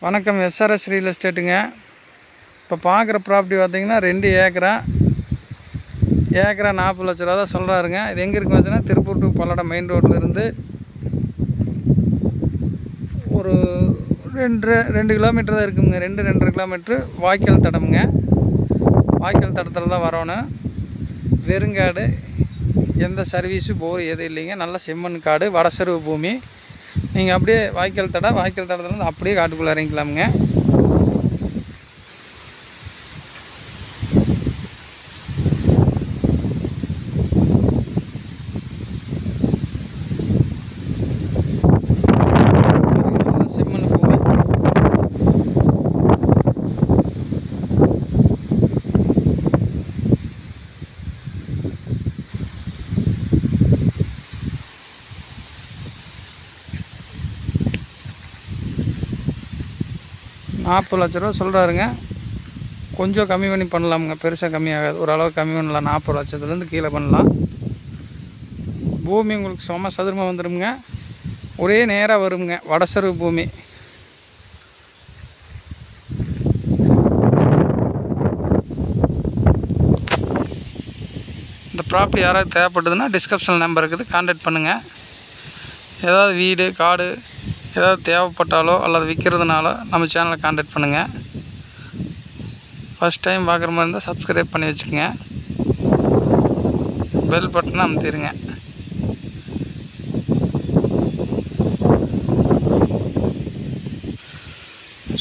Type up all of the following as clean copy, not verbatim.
வணக்கம். SRS real எஸ்டேட்டுங்க. இப்போ பார்க்குற ப்ராப்பர்ட்டி பார்த்திங்கன்னா 2 ஏக்கரா 40 லட்ச ரூபா தான் சொல்கிறாருங்க. இது எங்கே இருக்குன்னு வச்சுன்னா திருப்பூர் டு பல்லடம் மெயின் ரோட்லேருந்து ஒரு 2 கிலோமீட்டர் தான் இருக்குங்க. 2.5 கிலோமீட்ரு வாய்க்கால் தடமுங்க. வாய்க்கால் தடத்தில் தான் வரணும். வெறுங்காடு, எந்த சர்வீஸு போர் எதுவும் இல்லைங்க. நல்ல செம்மண் காடு, வடசருவு பூமி. நீங்கள் அப்படியே வாய்க்கால் தடத்துலேருந்து அப்படியே காட்டுக்குள்ளே இறங்கிக்கலாமுங்க. செம்மண் பூமி. $40 லட்ச ரூபா சொல்கிறாருங்க. கொஞ்சம் கம்மி பண்ணி பண்ணலாமுங்க. பெருசாக கம்மியாகாது, ஓரளவு கம்மி பண்ணலாம். 40 லட்சத்துலேருந்து கீழே பண்ணலாம். பூமி உங்களுக்கு சும்மா சதுரமாக வந்துடுங்க. ஒரே நேராக வருங்க. வடசருவு பூமி. இந்த ப்ராப்பர்ட்டி யாராவது தேவைப்படுதுன்னா டிஸ்கிரிப்ஷன் நம்பர் இருக்குது, கான்டாக்ட் பண்ணுங்கள். ஏதாவது வீடு காடு ஏதாவது தேவைப்பட்டாலோ அல்லது விற்கிறதுனால நம்ம சேனலை கான்டாக்ட் பண்ணுங்கள். ஃபஸ்ட் டைம் பார்க்குற மாதிரி இருந்தால் சப்ஸ்கிரைப் பண்ணி வச்சுக்கோங்க. பெல் பட்டனை அமுத்திடுங்க.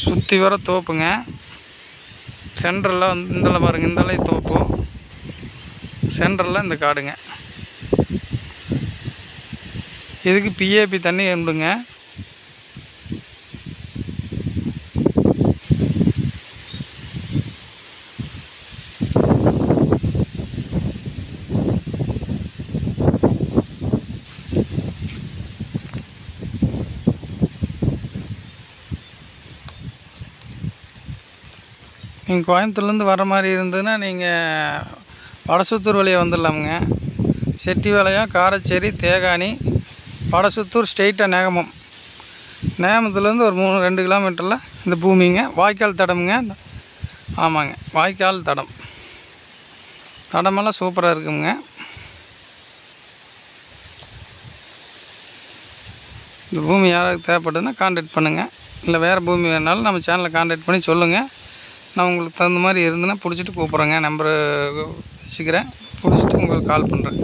சுற்றி வர தோப்புங்க. சென்ட்ரலில் இந்தளவு பாருங்கள், இந்தளவு தோப்பு, சென்ட்ரலில் இந்த காடுங்க. இதுக்கு பிஏபி தண்ணி உண்டுங்க. நீங்கள் கோயம்புத்தூர்லேருந்து வர மாதிரி இருந்ததுன்னா நீங்கள் வடசுத்தூர் வழியாக வந்துடலாமுங்க. செட்டிபாளையம், காரச்சேரி, தேகானி, வடசுத்தூர், ஸ்ட்ரெயிட்டாக நேகமம். நேகமத்துலேருந்து ஒரு 2 கிலோமீட்டரில் இந்த பூமிங்க. வாய்க்கால் தடமுங்க. ஆமாங்க, வாய்க்கால் தடம். தடமெல்லாம் சூப்பராக இருக்குங்க. இந்த பூமி யாராவது தேவைப்படுதுன்னா கான்டாக்ட் பண்ணுங்கள். இல்லை வேறு பூமி வேணாலும் நம்ம சேனலை கான்டாக்ட் பண்ணி சொல்லுங்கள். நான் உங்களுக்கு தகுந்த மாதிரி இருந்துன்னா பிடிச்சிட்டு கூப்பிட்றேங்க. நம்பரு வச்சுக்கிறேன், பிடிச்சிட்டு உங்களுக்கு கால் பண்ணுறேன்.